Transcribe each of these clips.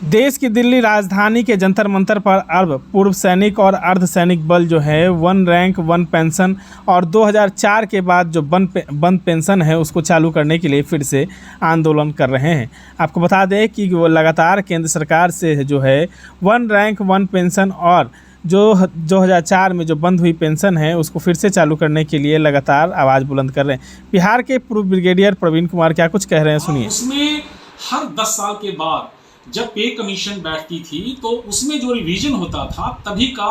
देश की दिल्ली राजधानी के जंतर मंतर पर अब पूर्व सैनिक और अर्धसैनिक बल जो है वन रैंक वन पेंशन और 2004 के बाद जो बंद पेंशन है उसको चालू करने के लिए फिर से आंदोलन कर रहे हैं। आपको बता दें कि वो लगातार केंद्र सरकार से जो है वन रैंक वन पेंशन और जो 2004 में जो बंद हुई पेंशन है उसको फिर से चालू करने के लिए लगातार आवाज़ बुलंद कर रहे हैं। बिहार के पूर्व ब्रिगेडियर प्रवीण कुमार क्या कुछ कह रहे हैं, सुनिए। उसमें हर 10 साल के बाद जब पे कमीशन बैठती थी तो उसमें जो रिवीजन होता था तभी का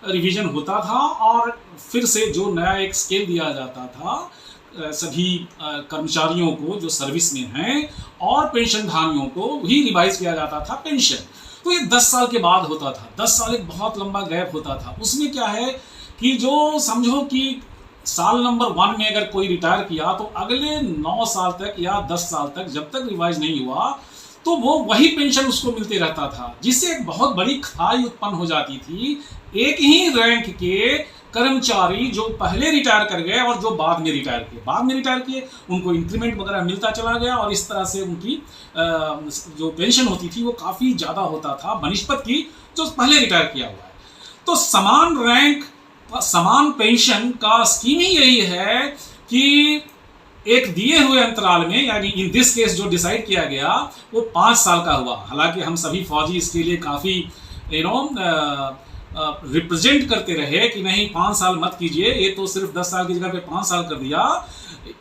रिवीजन होता था और फिर से जो नया एक स्केल दिया जाता था सभी कर्मचारियों को जो सर्विस में हैं और पेंशनधारियों को भी रिवाइज किया जाता था पेंशन। तो ये 10 साल के बाद होता था। 10 साल एक बहुत लंबा गैप होता था। उसमें क्या है कि जो समझो कि साल नंबर 1 में अगर कोई रिटायर किया तो अगले 9 साल तक या 10 साल तक जब तक रिवाइज नहीं हुआ तो वो वही पेंशन उसको मिलते रहता था, जिससे एक बहुत बड़ी खाई उत्पन्न हो जाती थी। एक ही रैंक के कर्मचारी जो पहले रिटायर कर गए और जो बाद में रिटायर किए उनको इंक्रीमेंट वगैरह मिलता चला गया और इस तरह से उनकी जो पेंशन होती थी वो काफ़ी ज़्यादा होता था बनिस्पत की जो पहले रिटायर किया हुआ है। तो समान रैंक समान पेंशन का स्कीम ही यही है कि एक दिए हुए अंतराल में, यानी इन दिस केस जो डिसाइड किया गया वो 5 साल का हुआ। हालांकि हम सभी फौजी इसके लिए काफ़ी रिप्रेजेंट करते रहे कि नहीं 5 साल मत कीजिए, ये तो सिर्फ 10 साल की जगह पे 5 साल कर दिया,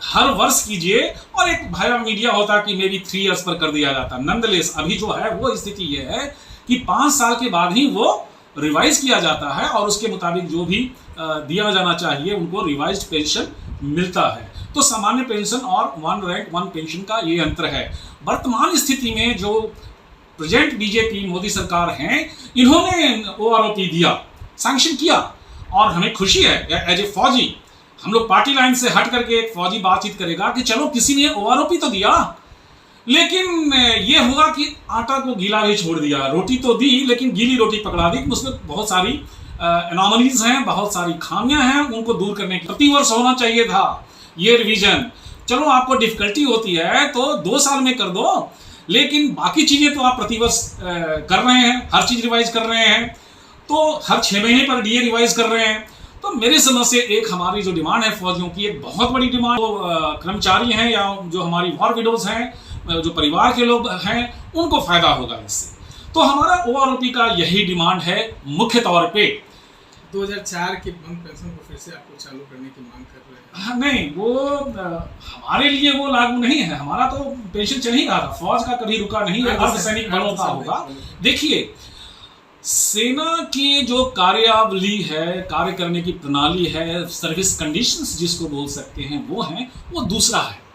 हर वर्ष कीजिए। और एक भया मीडिया होता कि मे बी 3 ईयर्स पर कर दिया जाता। नंदलेस अभी जो है वो स्थिति ये है कि 5 साल के बाद ही वो रिवाइज किया जाता है और उसके मुताबिक जो भी दिया जाना चाहिए उनको रिवाइज्ड पेंशन मिलता है। तो सामान्य पेंशन और वन रैंक वन पेंशन का ये अंतर है। वर्तमान स्थिति में जो प्रेजेंट बीजेपी मोदी सरकार हैं, इन्होंने ओआरओपी दिया, सैंक्शन किया और हमें खुशी है एज ए फौजी। हम लोग पार्टी लाइन से हट करके एक फौजी बातचीत करेगा कि चलो किसी ने ओआरओपी तो दिया, लेकिन ये हुआ कि आटा को गीला भी छोड़ दिया। रोटी तो दी लेकिन गीली रोटी पकड़ा दी। उसमें बहुत सारी एनोमलीज हैं, बहुत सारी खामियां हैं, उनको दूर करने की प्रतिवर्ष होना चाहिए था ये रिवीजन। चलो आपको डिफिकल्टी होती है तो 2 साल में कर दो, लेकिन बाकी चीजें तो आप प्रतिवर्ष कर रहे हैं, हर चीज रिवाइज कर रहे हैं, तो हर 6 महीने पर डीए रिवाइज कर रहे हैं। तो मेरी समझ से एक हमारी जो डिमांड है फौजियों की, एक बहुत बड़ी डिमांड, तो कर्मचारी हैं या जो हमारी वॉर विडोज हैं, जो परिवार के लोग हैं, उनको फायदा होगा इससे। तो हमारा ओआरओपी का यही डिमांड है मुख्य तौर पे। 2004 के बंद पेंशन को फिर से आपको चालू करने की मांग कर रहे हैं? नहीं, वो हमारे लिए वो लागू नहीं है। हमारा तो पेंशन चल ही रहा था, फौज का कभी रुका नहीं है, अर्धसैनिक बलों का होगा। देखिए, सेना की जो कार्यावली है, कार्य करने की प्रणाली है, सर्विस कंडीशंस जिसको बोल सकते हैं वो दूसरा है।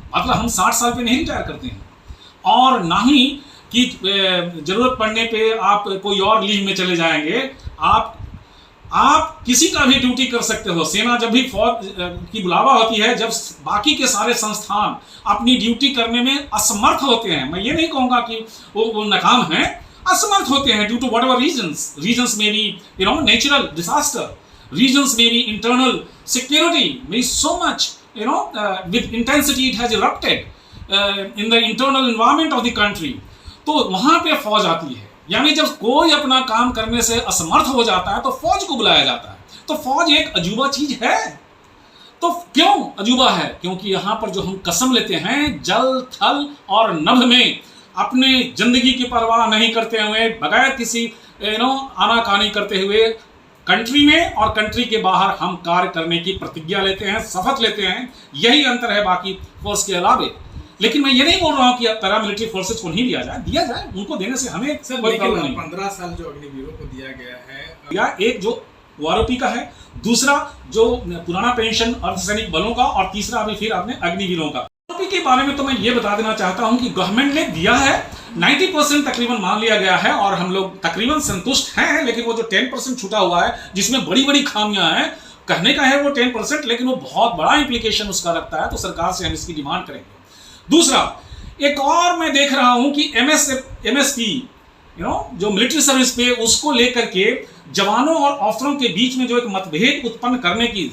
मतलब हम 60 साल पे नहीं रिटायर करते हैं और ना ही कि जरूरत पड़ने पे आप कोई और लीव में चले जाएंगे। आप किसी का भी ड्यूटी कर सकते हो। सेना जब भी फौज की बुलावा होती है, जब बाकी के सारे संस्थान अपनी ड्यूटी करने में असमर्थ होते हैं, मैं ये नहीं कहूँगा कि वो नाकाम हैं, असमर्थ होते हैं due to whatever reasons may be natural disaster, reasons may be internal security में so much with intensity it has erupted in the internal environment of the country। तो वहां पे फौज आती है, यानी जब कोई अपना काम करने से असमर्थ हो जाता है तो फौज को बुलाया जाता है। तो फौज एक अजूबा चीज है। तो क्यों अजूबा है? क्योंकि यहाँ पर जो हम कसम लेते हैं जल थल और नभ में अपने जिंदगी की परवाह नहीं करते हुए, बगैर किसी आनाकानी करते हुए कंट्री में और कंट्री के बाहर हम कार्य करने की प्रतिज्ञा लेते हैं, शपथ लेते हैं। यही अंतर है बाकी फोर्स के अलावे। लेकिन मैं ये नहीं बोल रहा हूँ कि पैरामिलिट्री फोर्सेस को नहीं दिया जाए, उनको देने से हमें कोई प्रॉब्लम नहीं। 15 साल जो अग्निवीरों को दिया गया है, या एक जो ओआरओपी का है, दूसरा जो पुराना पेंशन अर्धसैनिक बलों का, और तीसरा अभी फिर आपने अग्निवीरों का। ओआरओपी के बारे में तो मैं ये बता देना चाहता हूँ कि गवर्नमेंट ने दिया है, 90% तकरीबन मान लिया गया है और हम लोग तकरीबन संतुष्ट हैं। लेकिन वो जो 10% छूटा हुआ है जिसमें बड़ी बड़ी खामियां हैं, कहने का है वो 10%, लेकिन वो बहुत बड़ा इंप्लीकेशन उसका रखता है। तो सरकार से हम इसकी डिमांड करेंगे। दूसरा, एक और मैं देख रहा हूं कि MSP जो मिलिट्री सर्विस पे, उसको लेकर के जवानों और अफसरों के बीच में जो एक मतभेद उत्पन्न करने की,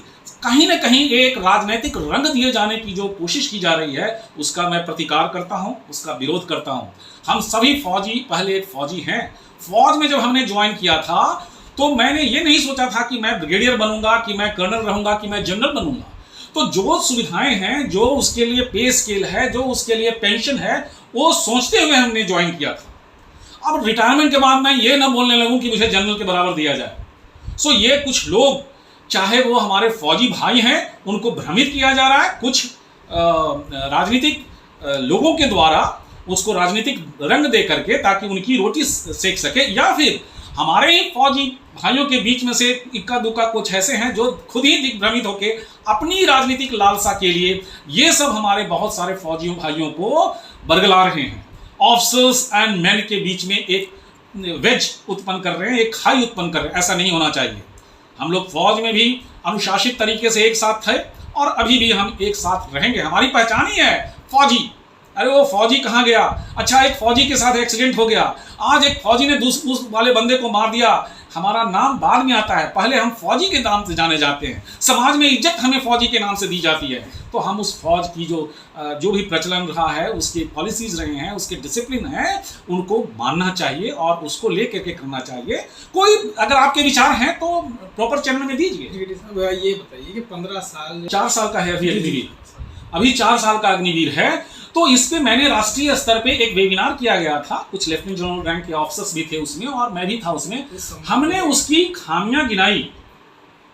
कहीं ना कहीं एक राजनीतिक रंग दिए जाने की जो कोशिश की जा रही है, उसका मैं प्रतिकार करता हूं, उसका विरोध करता हूं। हम सभी फौजी पहले एक फौजी हैं। फौज में जब हमने ज्वाइन किया था तो मैंने ये नहीं सोचा था कि मैं ब्रिगेडियर बनूंगा, कि मैं कर्नल रहूंगा, कि मैं जनरल बनूंगा। तो जो सुविधाएं हैं, जो उसके लिए पे स्केल है, जो उसके लिए पेंशन है, वो सोचते हुए हमने ज्वाइन किया था। अब रिटायरमेंट के बाद मैं ये ना बोलने लगूं कि मुझे जनरल के बराबर दिया जाए। सो ये कुछ लोग, चाहे वो हमारे फौजी भाई हैं, उनको भ्रमित किया जा रहा है। कुछ राजनीतिक लोगों के द्वारा उसको राजनीतिक रंग दे करके, ताकि उनकी रोटी सेक सके, या फिर हमारे ही फौजी भाइयों के बीच में से इक्का दुक्का कुछ ऐसे हैं जो खुद ही दिग्भ्रमित होके अपनी राजनीतिक लालसा के लिए ये सब हमारे बहुत सारे फौजियों भाइयों को बरगला रहे हैं। ऑफिसर्स एंड मैन के बीच में एक वेज उत्पन्न कर रहे हैं, एक खाई उत्पन्न कर रहे हैं। ऐसा नहीं होना चाहिए। हम लोग फौज में भी अनुशासित तरीके से एक साथ थे और अभी भी हम एक साथ रहेंगे। हमारी पहचान ही है फौजी। अरे वो फौजी कहाँ गया? अच्छा, एक फौजी के साथ एक्सीडेंट हो गया, आज एक फौजी ने उस वाले बंदे को मार दिया। हमारा नाम बाद में आता है, पहले हम फौजी के नाम से जाने जाते हैं। समाज में इज्जत हमें फौजी के नाम से दी जाती है। तो हम उस फौज की जो भी प्रचलन रहा है, उसके पॉलिसीज रहे हैं, उसके डिसिप्लिन है, उनको मानना चाहिए और उसको ले करके करना चाहिए। कोई अगर आपके विचार हैं तो प्रॉपर चैनल में दीजिए। ये बताइए कि 15 साल 4 साल का है अभी अग्निवीर, अभी 4 साल का अग्निवीर है। तो इस पे मैंने राष्ट्रीय स्तर पे एक वेबिनार किया गया था, कुछ लेफ्टिनेंट जनरल रैंक के ऑफिसर्स भी थे उसमें और मैं भी था उसमें। हमने उसकी खामियां गिनाई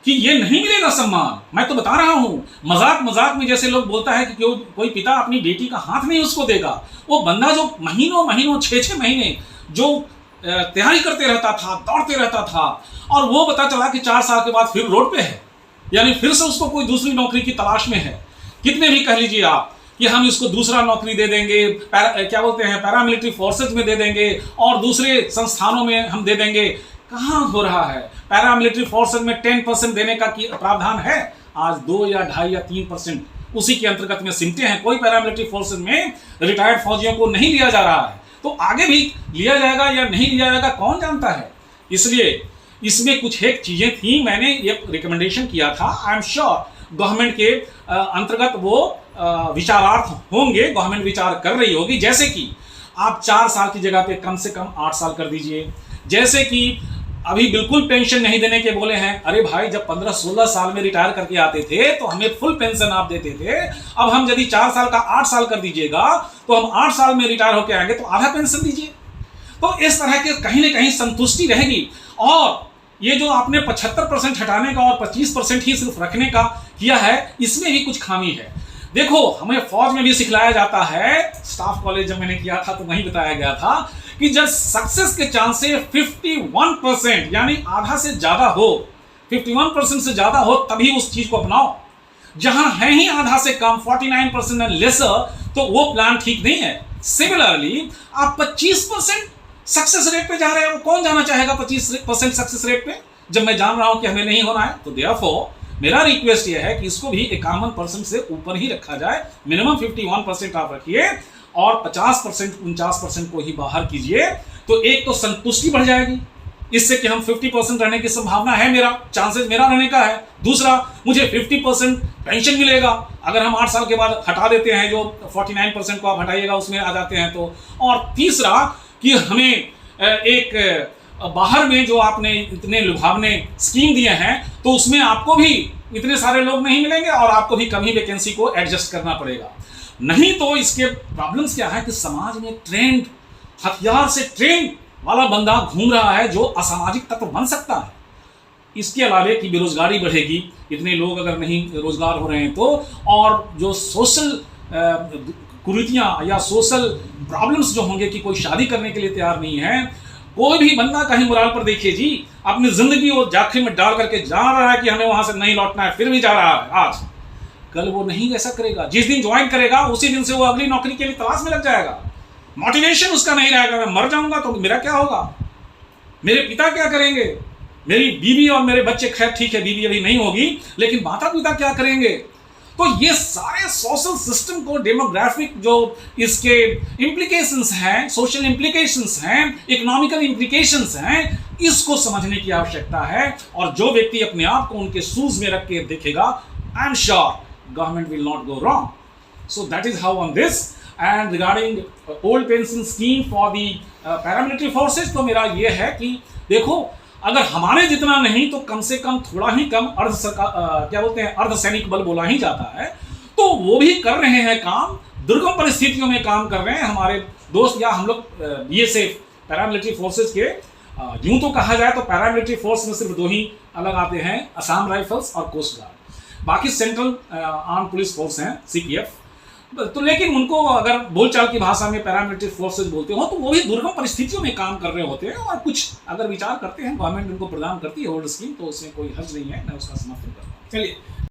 कि ये नहीं मिलेगा सम्मान। मैं तो बता रहा हूं, मजाक मजाक में जैसे लोग बोलता है कि कोई पिता अपनी बेटी का हाथ नहीं उसको देगा। वो बंदा जो महीनों महीनों 6-6 महीने जो तैयारी करते रहता था, दौड़ते रहता था, और वो पता चला कि 4 साल के बाद फिर रोड पे है, यानी फिर से उसको कोई दूसरी नौकरी की तलाश में है। कितने भी कह लीजिए आप कि हम इसको दूसरा नौकरी दे देंगे, क्या बोलते हैं, पैरामिलिट्री फोर्सेज में दे देंगे और दूसरे संस्थानों में हम दे देंगे। कहाँ हो रहा है? पैरामिलिट्री फोर्सेज में 10% देने का प्रावधान है, आज 2 या 2.5 या 3% उसी के अंतर्गत में सिमटे हैं। कोई पैरामिलिट्री फोर्सेज में रिटायर्ड फौजियों को नहीं लिया जा रहा है। तो आगे भी लिया जाएगा या नहीं लिया जाएगा कौन जानता है। इसलिए इसमें कुछ एक चीजें थी, मैंने एक रिकमेंडेशन किया था। आई एम श्योर गवर्नमेंट के अंतर्गत वो विचारार्थ होंगे, गवर्नमेंट विचार कर रही होगी। जैसे कि आप 4 साल की जगह पे कम से कम 8 साल कर दीजिए। जैसे कि अभी बिल्कुल पेंशन नहीं देने के बोले हैं। अरे भाई, जब 15-16 साल में रिटायर करके आते थे तो हमें फुल पेंशन आप देते थे। अब हम यदि 4 साल का 8 साल कर दीजिएगा तो हम 8 साल में रिटायर होकर आएंगे तो आधा पेंशन दीजिए। तो इस तरह के कहीं ना कहीं संतुष्टि रहेगी। और ये जो आपने 75% हटाने का और 25% ही सिर्फ रखने का किया है, इसमें भी कुछ खामी है। देखो, हमें फौज में भी सिखलाया जाता है, स्टाफ कॉलेज जब मैंने किया था तो वहीं बताया गया था कि जब सक्सेस के चांसेस 51% यानी आधा से ज्यादा हो, 51% से ज्यादा हो, तभी उस चीज को अपनाओ। जहां है ही आधा से कम 49% एंड लेसर, तो वो प्लान ठीक नहीं है। सिमिलरली आप 25% सक्सेस रेट पे जा रहे हो, कौन जाना चाहेगा 25% सक्सेस रेट पे, जब मैं जान रहा हूं कि हमें नहीं होना है। तो देयरफॉर मेरा रिक्वेस्ट यह है कि इसको भी 51% से ऊपर ही रखा जाए। मिनिमम 51% आप रखिए और 50% 49% को ही बाहर कीजिए। तो एक तो संतुष्टि बढ़ जाएगी इससे कि हम 50% रहने की संभावना है, मेरा चांसेस मेरा रहने का है। दूसरा, मुझे 50% पेंशन मिलेगा अगर हम 8 साल के बाद हटा देते हैं, जो 49% को आप हटाइएगा उसमें आ जाते हैं तो। और तीसरा कि हमें एक बाहर में जो आपने इतने लुभावने स्कीम दिए हैं तो उसमें आपको भी इतने सारे लोग नहीं मिलेंगे और आपको भी कम ही वैकेंसी को एडजस्ट करना पड़ेगा। नहीं तो इसके प्रॉब्लम्स क्या है कि समाज में ट्रेंड, हथियार से ट्रेंड वाला बंदा घूम रहा है जो असामाजिक तत्व बन सकता है। इसके अलावे कि बेरोजगारी बढ़ेगी, इतने लोग अगर नहीं रोजगार हो रहे हैं तो, और जो सोशल कुरीतियां या सोशल प्रॉब्लम्स जो होंगे कि कोई शादी करने के लिए तैयार नहीं है। कोई भी बंदा कहीं मुराल पर देखिए जी, अपनी जिंदगी वो जाखिर में डाल करके जा रहा है कि हमें वहां से नहीं लौटना है, फिर भी जा रहा है। आज कल वो नहीं ऐसा करेगा। जिस दिन ज्वाइन करेगा उसी दिन से वो अगली नौकरी के लिए तलाश में लग जाएगा। मोटिवेशन उसका नहीं रहेगा। मैं मर जाऊंगा तो मेरा क्या होगा, मेरे पिता क्या करेंगे, मेरी बीवी और मेरे बच्चे, खैर ठीक है बीवी अभी नहीं होगी, लेकिन माता पिता क्या करेंगे। तो ये सारे सोशल सिस्टम को, डेमोग्राफिक जो इसके इम्प्लीकेशंस हैं, सोशल इम्प्लीकेशंस हैं, इकोनॉमिकल इम्प्लीकेशंस हैं, इसको समझने की आवश्यकता है। और जो व्यक्ति अपने आप को उनके शूज में रख के देखेगा, I am sure government will not go wrong. So that is how on this. And regarding old pension scheme for the paramilitary forces, तो मेरा ये है कि देखो, अगर हमारे जितना नहीं तो कम से कम थोड़ा ही कम अर्ध सैनिक बल बोला ही जाता है, तो वो भी कर रहे हैं काम, दुर्गम परिस्थितियों में काम कर रहे हैं हमारे दोस्त, या हम लोग बीएसएफ पैरामिलिट्री फोर्सेज के, यूं तो कहा जाए तो पैरामिलिट्री फोर्स में सिर्फ 2 ही अलग आते हैं, असम राइफल्स और कोस्ट गार्ड, बाकी सेंट्रल आर्म पुलिस फोर्स हैं सीपीएफ। तो लेकिन उनको अगर बोलचाल की भाषा में पैरामिलिट्री फोर्सेज बोलते हो तो वो भी दुर्गम परिस्थितियों में काम कर रहे होते हैं, और कुछ अगर विचार करते हैं, गवर्नमेंट उनको प्रदान करती है ओल्ड स्कीम, तो उसमें कोई हर्ज नहीं है, मैं उसका समर्थन करता हूँ। चलिए